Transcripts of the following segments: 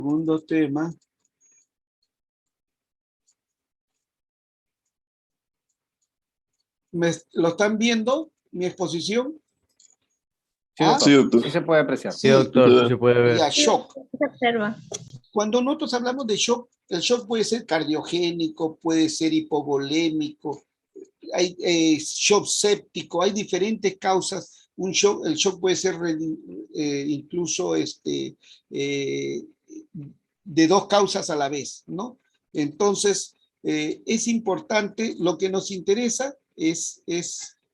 Segundo tema. ¿Lo están viendo? ¿Mi exposición? Sí, doctor. Sí, doctor. Sí se puede apreciar. Sí, doctor, sí se puede ver. Ya, shock. Se observa. Cuando nosotros hablamos de shock, el shock puede ser cardiogénico, puede ser hipovolémico, hay shock séptico, hay diferentes causas. El shock puede ser incluso de dos causas a la vez, ¿no? Entonces, es importante, lo que nos interesa es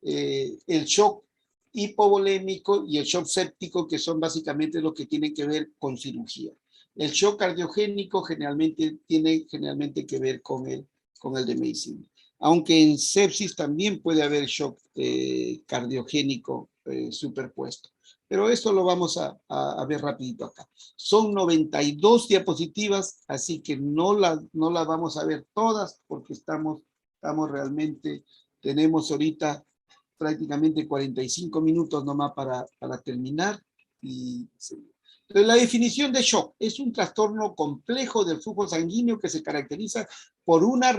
el shock hipovolémico y el shock séptico, que son básicamente los que tienen que ver con cirugía. El shock cardiogénico tiene que ver con el de medicina. Aunque en sepsis también puede haber shock cardiogénico superpuesto. Pero esto lo vamos a ver rapidito acá. Son 92 diapositivas, así que no las vamos a ver todas porque estamos realmente, tenemos ahorita prácticamente 45 minutos nomás para terminar. Entonces, la definición de shock es un trastorno complejo del flujo sanguíneo que se caracteriza por una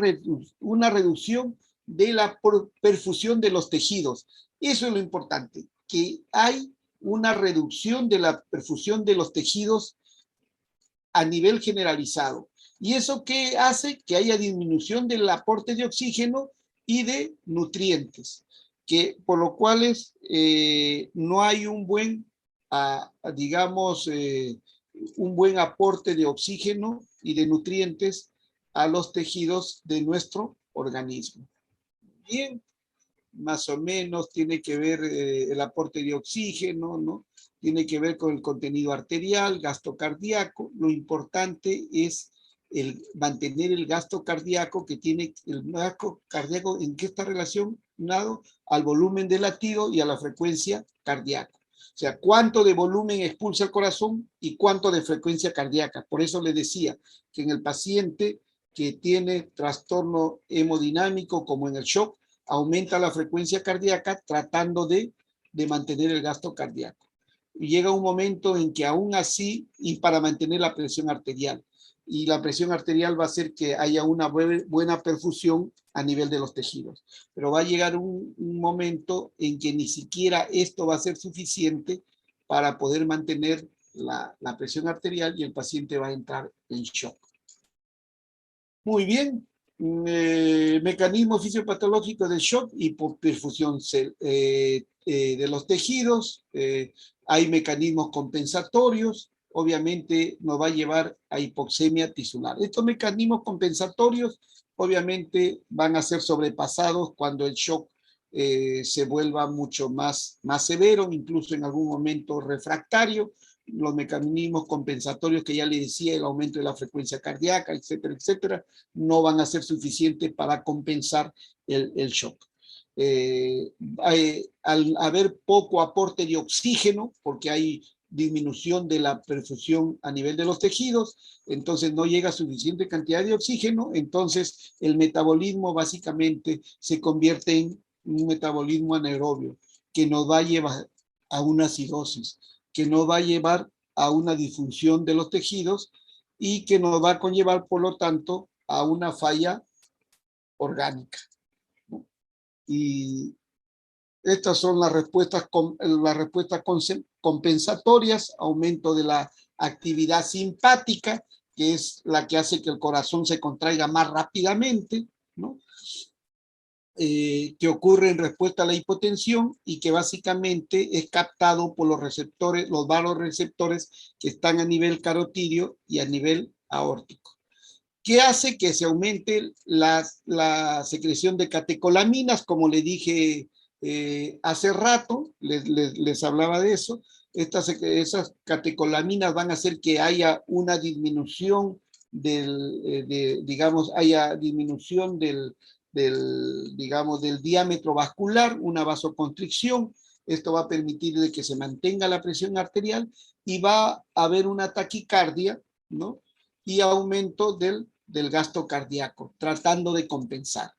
reducción de la perfusión de los tejidos. Eso es lo importante, que hay una reducción de la perfusión de los tejidos a nivel generalizado. ¿Y eso qué hace? Que haya disminución del aporte de oxígeno y de nutrientes, por lo cual no hay un buen, un buen aporte de oxígeno y de nutrientes a los tejidos de nuestro organismo. Bien, más o menos tiene que ver el aporte de oxígeno, ¿no? Tiene que ver con el contenido arterial, gasto cardíaco. Lo importante es mantener el gasto cardíaco, que tiene el gasto cardíaco, ¿en qué está relacionado? Al volumen de latido y a la frecuencia cardíaca. O sea, cuánto de volumen expulsa el corazón y cuánto de frecuencia cardíaca. Por eso le decía que en el paciente que tiene trastorno hemodinámico, como en el shock, aumenta la frecuencia cardíaca tratando de mantener el gasto cardíaco. Y llega un momento en que aún así, y para mantener la presión arterial, y la presión arterial va a hacer que haya una buena perfusión a nivel de los tejidos. Pero va a llegar un momento en que ni siquiera esto va a ser suficiente para poder mantener la presión arterial y el paciente va a entrar en shock. Muy bien. Mecanismo fisiopatológico de shock y perfusión de los tejidos. Hay mecanismos compensatorios. Obviamente nos va a llevar a hipoxemia tisular. Estos mecanismos compensatorios obviamente van a ser sobrepasados cuando el shock se vuelva mucho más severo, incluso en algún momento refractario. Los mecanismos compensatorios que ya le decía, el aumento de la frecuencia cardíaca, etcétera, etcétera, no van a ser suficientes para compensar el shock. Al haber poco aporte de oxígeno, porque hay disminución de la perfusión a nivel de los tejidos, entonces no llega suficiente cantidad de oxígeno, entonces el metabolismo básicamente se convierte en un metabolismo anaerobio, que nos va a llevar a una cirrosis, que nos va a llevar a una disfunción de los tejidos y que nos va a conllevar, por lo tanto, a una falla orgánica, ¿no? Y estas son las respuestas compensatorias: aumento de la actividad simpática, que es la que hace que el corazón se contraiga más rápidamente, ¿no? Que ocurre en respuesta a la hipotensión y que básicamente es captado por los receptores, los vasoreceptores que están a nivel carotidio y a nivel aórtico. ¿Qué hace? Que se aumente la secreción de catecolaminas, como le dije hace rato, les hablaba de eso. Esas catecolaminas van a hacer que haya una disminución haya disminución del diámetro vascular, una vasoconstricción. Esto va a permitir de que se mantenga la presión arterial y va a haber una taquicardia, ¿no? Y aumento del gasto cardíaco, tratando de compensar.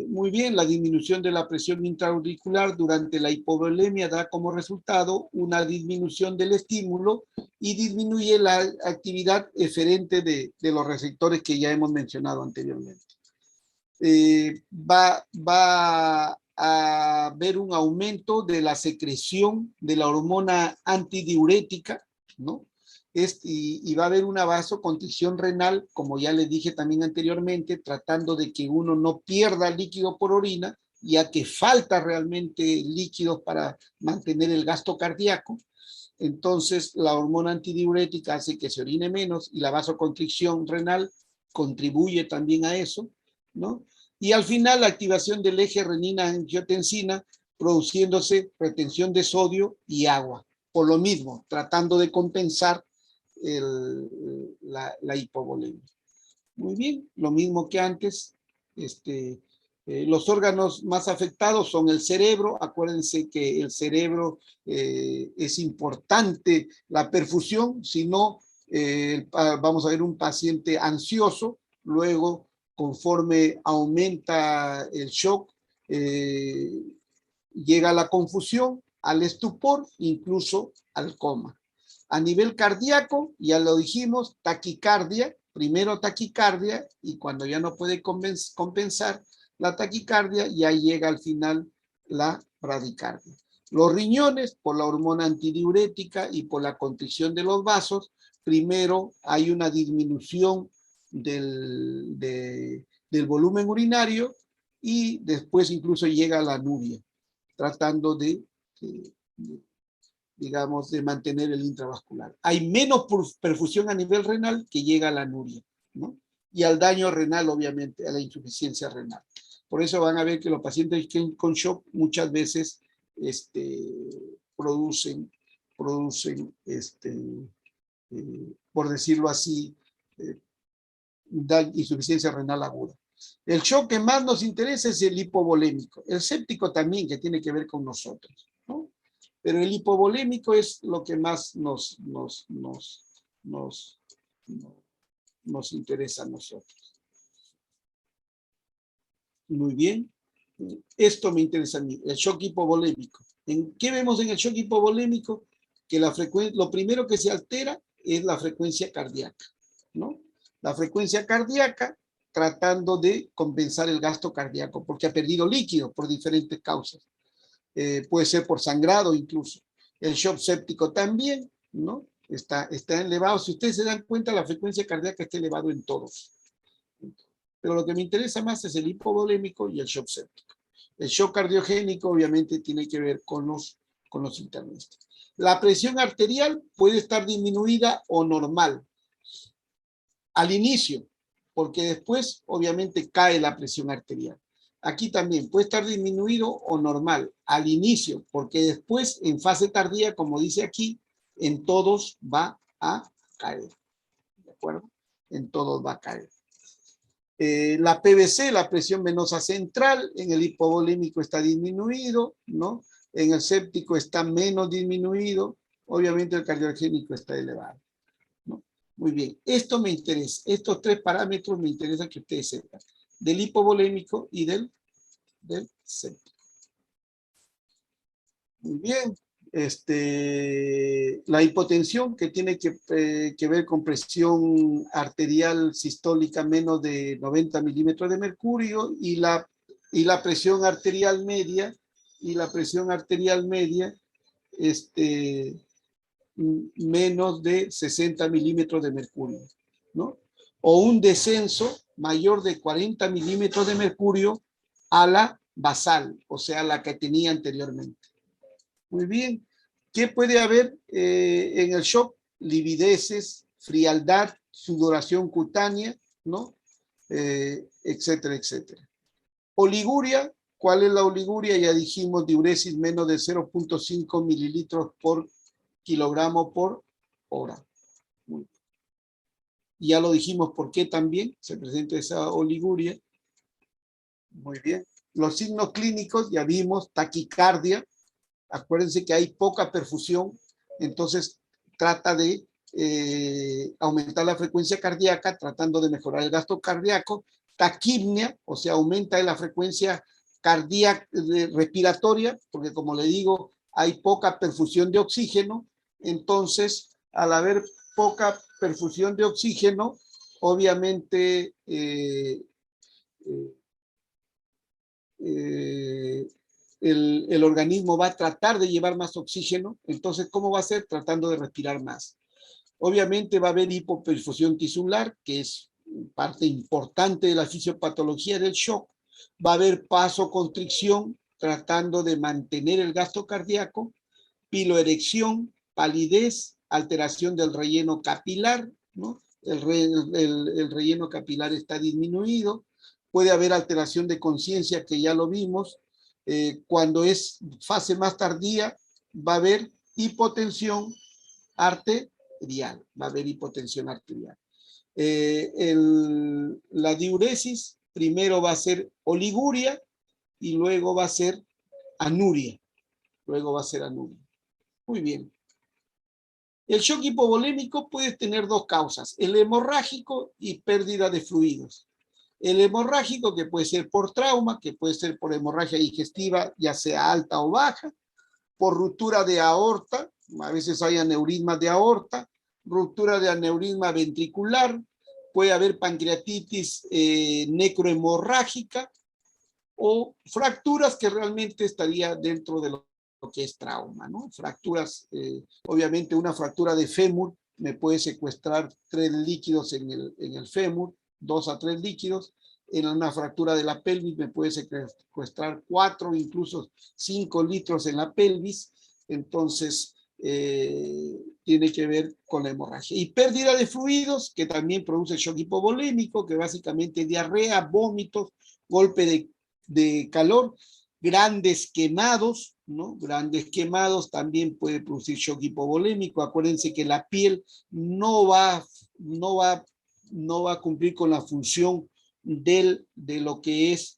Muy bien, la disminución de la presión intraauricular durante la hipovolemia da como resultado una disminución del estímulo y disminuye la actividad eferente de los receptores que ya hemos mencionado anteriormente. Va a haber un aumento de la secreción de la hormona antidiurética, ¿no? Y va a haber una vasoconstricción renal, como ya les dije también anteriormente, tratando de que uno no pierda líquido por orina, ya que falta realmente líquidos para mantener el gasto cardíaco. Entonces, la hormona antidiurética hace que se orine menos y la vasoconstricción renal contribuye también a eso, ¿no? Y al final, la activación del eje renina-angiotensina, produciéndose retención de sodio y agua. Por lo mismo, tratando de compensar la hipovolemia. Muy bien, lo mismo que antes. Los órganos más afectados son el cerebro. Acuérdense que el cerebro es importante la perfusión, si no, vamos a ver un paciente ansioso, luego conforme aumenta el shock, llega a la confusión, al estupor, incluso al coma. A nivel cardíaco, ya lo dijimos, taquicardia, primero taquicardia, y cuando ya no puede compensar la taquicardia, ya llega al final la bradicardia. Los riñones, por la hormona antidiurética y por la constricción de los vasos, primero hay una disminución del volumen urinario y después incluso llega a la anuria, tratando digamos, de mantener el intravascular. Hay menos perfusión a nivel renal que llega a la anuria, ¿no? Y al daño renal, obviamente, a la insuficiencia renal. Por eso van a ver que los pacientes con shock muchas veces producen por decirlo así, insuficiencia renal aguda. El shock que más nos interesa es el hipovolémico. El séptico también, que tiene que ver con nosotros, ¿no? Pero el hipovolémico es lo que más nos interesa a nosotros. Muy bien. Esto me interesa a mí, el shock hipovolémico. ¿Qué vemos en el shock hipovolémico? Que lo primero que se altera es la frecuencia cardíaca, ¿no? La frecuencia cardíaca tratando de compensar el gasto cardíaco, porque ha perdido líquido por diferentes causas. Puede ser por sangrado incluso. El shock séptico también, ¿no? Está elevado. Si ustedes se dan cuenta, la frecuencia cardíaca está elevado en todos. Pero lo que me interesa más es el hipovolémico y el shock séptico. El shock cardiogénico obviamente tiene que ver con los internistas. La presión arterial puede estar disminuida o normal al inicio, porque después obviamente cae la presión arterial. Aquí también puede estar disminuido o normal al inicio, porque después en fase tardía, como dice aquí, en todos va a caer. ¿De acuerdo? En todos va a caer. La PVC, la presión venosa central, en el hipovolémico está disminuido, ¿no? En el séptico está menos disminuido, obviamente el cardiogénico está elevado, ¿no? Muy bien, esto me interesa, estos tres parámetros me interesa que ustedes sepan, del hipovolémico y del séptico. Muy bien. La hipotensión, que tiene que ver con presión arterial sistólica menos de 90 milímetros de mercurio, y la presión arterial media, menos de 60 milímetros de mercurio, ¿no? O un descenso mayor de 40 milímetros de mercurio a la basal, o sea, la que tenía anteriormente. Muy bien. ¿Qué puede haber en el shock? Livideces, frialdad, sudoración cutánea, ¿no? Etcétera, etcétera. Oliguria. ¿Cuál es la oliguria? Ya dijimos, diuresis menos de 0.5 mililitros por kilogramo por hora. Muy bien. Ya lo dijimos por qué también se presenta esa oliguria. Muy bien. Los signos clínicos, ya vimos, taquicardia. Acuérdense que hay poca perfusión, entonces trata de aumentar la frecuencia cardíaca, tratando de mejorar el gasto cardíaco, taquipnea, o sea, aumenta la frecuencia cardíaca respiratoria, porque como le digo, hay poca perfusión de oxígeno. Entonces, al haber poca perfusión de oxígeno, obviamente el organismo va a tratar de llevar más oxígeno. Entonces, ¿cómo va a ser? Tratando de respirar más. Obviamente va a haber hipoperfusión tisular, que es parte importante de la fisiopatología del shock. Va a haber vasoconstricción, tratando de mantener el gasto cardíaco, piloerección, palidez, alteración del relleno capilar, ¿no? El relleno capilar está disminuido. Puede haber alteración de conciencia, que ya lo vimos. Cuando es fase más tardía, va a haber hipotensión arterial. Va a haber hipotensión arterial. La diuresis primero va a ser oliguria y luego va a ser anuria. Luego va a ser anuria. Muy bien. El shock hipovolémico puede tener dos causas, el hemorrágico y pérdida de fluidos. El hemorrágico, que puede ser por trauma, que puede ser por hemorragia digestiva, ya sea alta o baja, por ruptura de aorta, a veces hay aneurismas de aorta, ruptura de aneurisma ventricular, puede haber pancreatitis necrohemorrágica o fracturas que realmente estaría dentro de lo que es trauma, ¿no? Fracturas, obviamente una fractura de fémur me puede secuestrar 3 líquidos en el fémur, 2 a 3 líquidos. En una fractura de la pelvis me puede secuestrar 4, incluso 5 litros en la pelvis. Entonces, tiene que ver con la hemorragia. Y pérdida de fluidos, que también produce shock hipovolémico, que básicamente es diarrea, vómitos, golpe de calor, grandes quemados, ¿no? Grandes quemados también puede producir shock hipovolémico. Acuérdense que la piel no va a cumplir con la función de lo que es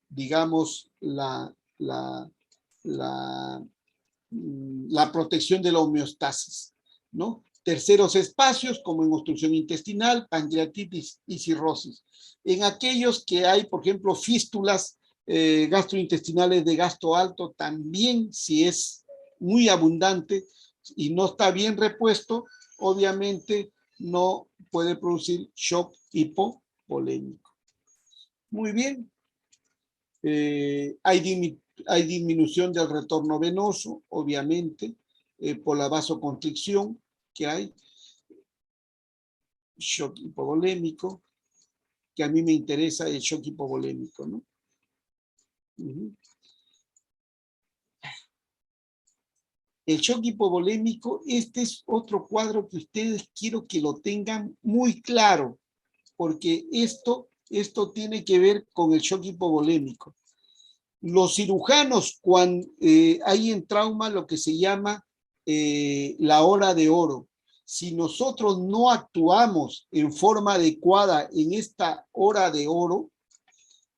digamos, la protección de la homeostasis, ¿no? Terceros espacios, como en obstrucción intestinal, pancreatitis y cirrosis. En aquellos que hay, por ejemplo, fístulas gastrointestinales de gasto alto, también si es muy abundante y no está bien repuesto, obviamente no puede producir shock hipovolémico. Muy bien. Hay disminución del retorno venoso, obviamente, por la vasoconstricción que hay. Shock hipovolémico, que a mí me interesa el shock hipovolémico, ¿no? El shock hipovolémico, este es otro cuadro que ustedes quiero que lo tengan muy claro, porque esto tiene que ver con el shock hipovolémico. Los cirujanos, cuando hay en trauma lo que se llama la hora de oro. Si nosotros no actuamos en forma adecuada en esta hora de oro,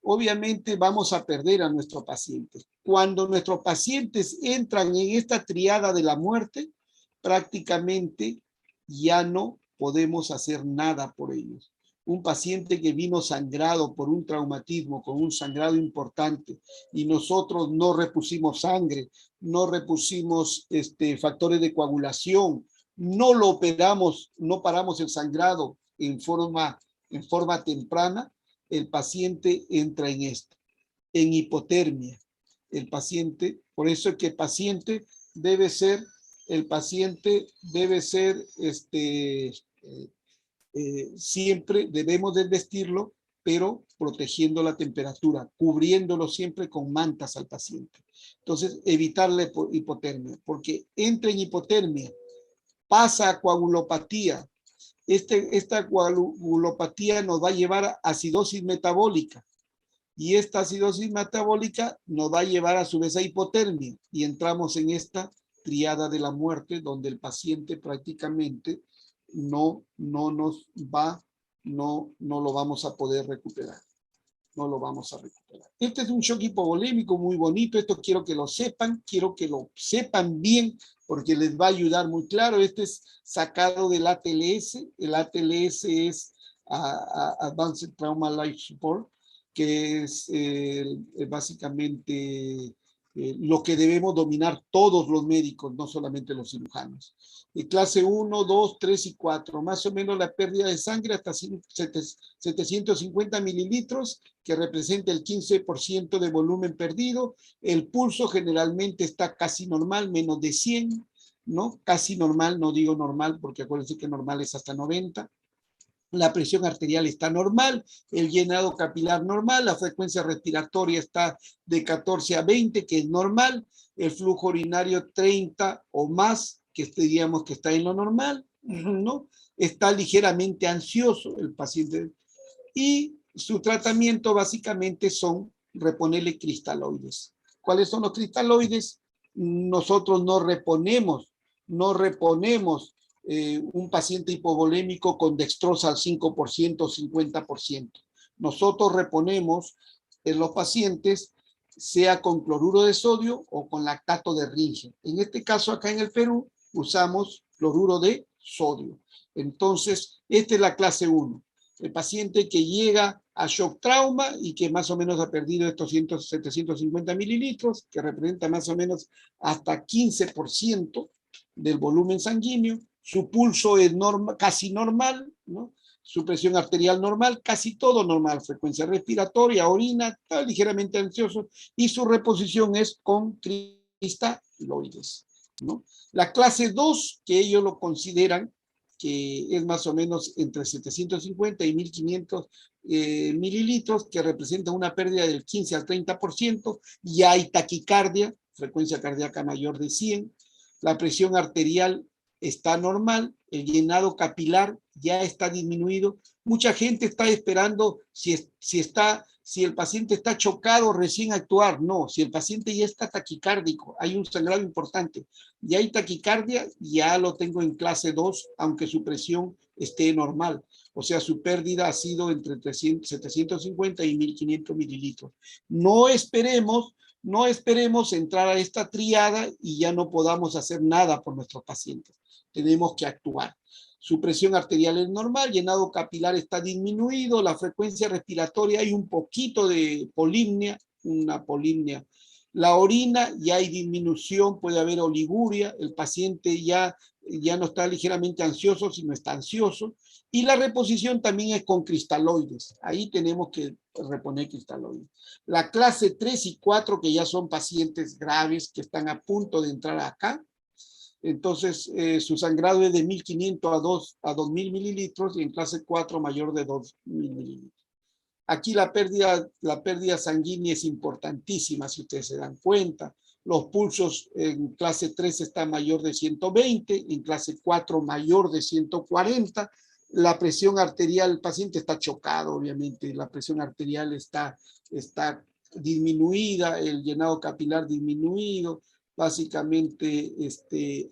obviamente vamos a perder a nuestros pacientes. Cuando nuestros pacientes entran en esta triada de la muerte, prácticamente ya no podemos hacer nada por ellos. Un paciente que vino sangrado por un traumatismo, con un sangrado importante, y nosotros no repusimos sangre, no repusimos factores de coagulación, no lo operamos, no paramos el sangrado en forma temprana, el paciente entra en esto, en hipotermia. El paciente, por eso es que el paciente debe ser siempre debemos de vestirlo, pero protegiendo la temperatura, cubriéndolo siempre con mantas al paciente. Entonces, evitar la hipotermia, porque entra en hipotermia, pasa a coagulopatía. Esta coagulopatía nos va a llevar a acidosis metabólica, y esta acidosis metabólica nos va a llevar a su vez a hipotermia, y entramos en esta triada de la muerte, donde el paciente prácticamente no lo vamos a poder recuperar. No lo vamos a recuperar. Este es un shock hipovolémico muy bonito. Esto quiero que lo sepan bien, porque les va a ayudar muy claro. Este es sacado del ATLS. El ATLS es Advanced Trauma Life Support, que es básicamente lo que debemos dominar todos los médicos, no solamente los cirujanos. Clase 1, 2, 3 y 4, más o menos la pérdida de sangre hasta 750 mililitros, que representa el 15% de volumen perdido. El pulso generalmente está casi normal, menos de 100, ¿no? Casi normal, no digo normal, porque acuérdense que normal es hasta 90. La presión arterial está normal, el llenado capilar normal, la frecuencia respiratoria está de 14 a 20, que es normal, el flujo urinario 30 o más, que diríamos que está en lo normal, ¿no? Está ligeramente ansioso el paciente y su tratamiento básicamente son reponerle cristaloides. ¿Cuáles son los cristaloides? Nosotros no reponemos un paciente hipovolémico con dextrosa al 5% o 50%. Nosotros reponemos en los pacientes sea con cloruro de sodio o con lactato de Ringer. En este caso acá en el Perú usamos cloruro de sodio. Entonces, esta es la clase 1. El paciente que llega a shock trauma y que más o menos ha perdido estos 750 mililitros, que representa más o menos hasta 15% del volumen sanguíneo, su pulso es casi normal, ¿no? Su presión arterial normal, casi todo normal, frecuencia respiratoria, orina, está ligeramente ansioso, y su reposición es con cristaloides, ¿no? La clase 2, que ellos lo consideran que es más o menos entre 750 y 1500 mililitros, que representa una pérdida del 15 al 30%, y hay taquicardia, frecuencia cardíaca mayor de 100, la presión arterial está normal, el llenado capilar ya está disminuido. Mucha gente está esperando si el paciente está chocado recién actuar. No, si el paciente ya está taquicárdico, hay un sangrado importante, ya hay taquicardia, ya lo tengo en clase 2, aunque su presión esté normal. O sea, su pérdida ha sido entre 750 y 1500 mililitros. No esperemos entrar a esta triada y ya no podamos hacer nada por nuestros pacientes. Tenemos que actuar. Su presión arterial es normal, llenado capilar está disminuido, la frecuencia respiratoria hay un poquito de polimnia, una polimnia. La orina ya hay disminución, puede haber oliguria, el paciente ya no está ligeramente ansioso, sino está ansioso. Y la reposición también es con cristaloides. Ahí tenemos que reponer cristaloides. La clase 3 y 4, que ya son pacientes graves que están a punto de entrar acá, entonces su sangrado es de 1500 a 2000 mililitros y en clase 4 mayor de 2000 mililitros. Aquí la pérdida sanguínea es importantísima, si ustedes se dan cuenta. Los pulsos en clase 3 está mayor de 120, en clase 4 mayor de 140. La presión arterial, el paciente está chocado, obviamente, la presión arterial está disminuida, el llenado capilar disminuido, básicamente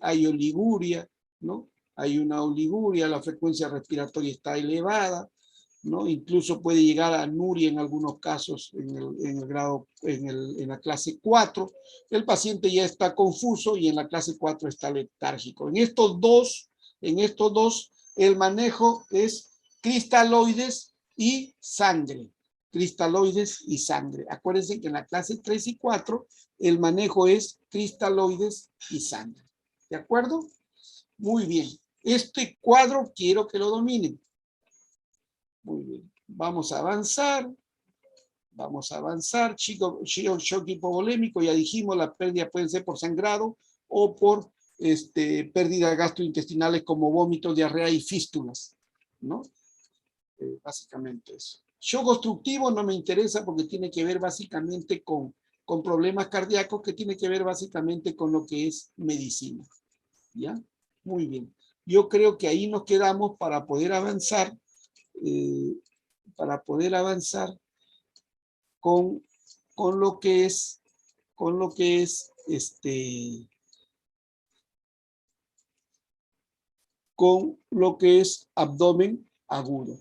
hay oliguria, ¿no? Hay una oliguria, la frecuencia respiratoria está elevada, ¿no? Incluso puede llegar a anuria en algunos casos en la clase 4. El paciente ya está confuso y en la clase 4 está letárgico. En estos dos, el manejo es cristaloides y sangre. Cristaloides y sangre. Acuérdense que en la clase 3 y 4 el manejo es cristaloides y sangre. ¿De acuerdo? Muy bien. Este cuadro quiero que lo dominen. Muy bien. Vamos a avanzar. Vamos a avanzar. Shock hipovolémico, ya dijimos, la pérdida puede ser por sangrado o por pérdidas gastrointestinales como vómitos, diarrea y fístulas, ¿no? Básicamente eso. Shock obstructivo no me interesa porque tiene que ver básicamente con problemas cardíacos, que tiene que ver básicamente con lo que es medicina. ¿Ya? Muy bien. Yo creo que ahí nos quedamos para poder avanzar con lo que es abdomen agudo.